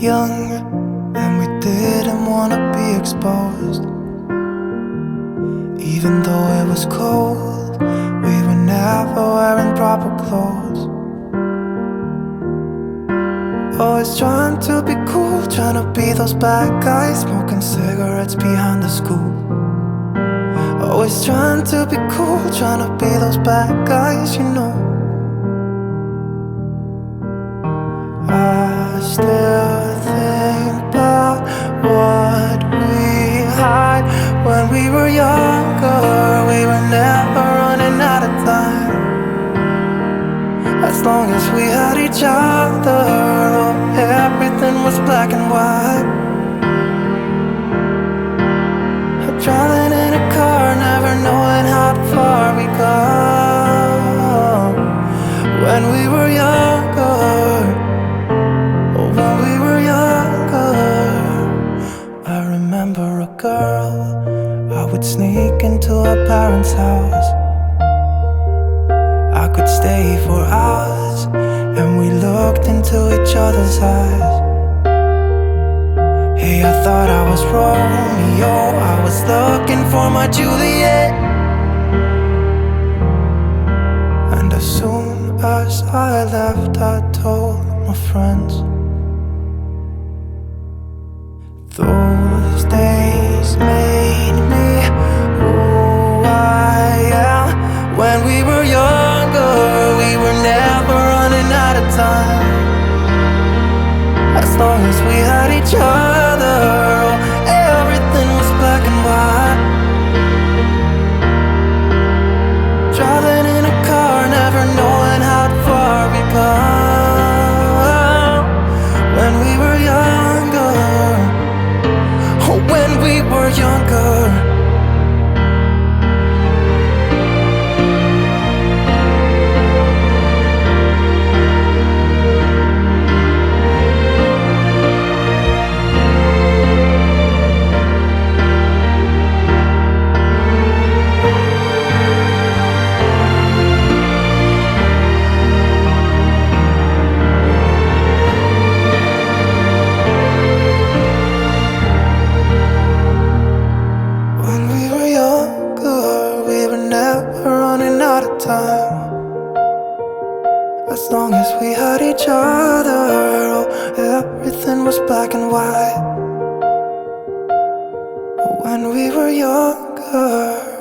young and we didn't wanna be exposed. Even though it was cold, we were never wearing proper clothes. Always trying to be cool, trying to be those bad guys, smoking cigarettes behind the school. Always trying to be cool, trying to be those bad guys, you know. I still think about what we had when we were younger. We were never running out of time. As long as we had each other, oh, everything was black and white. Driving in a car, never knowing how far we go. When we were younger, oh, when we were younger. I remember a girl, I would sneak into her parents' house. I could stay for hours, and we looked into each other's eyes. Hey, I thought I was Romeo, I was looking for my Juliet. And as soon as I left, I told my friends. Those days made me who I am. When we were younger, we were never running out of time. As long as we had each other, everything was black and white. Driving in a car, never knowing how far we go. When we were younger, oh, when we were younger. Time. As long as we had each other, oh, everything was black and white. When we were younger.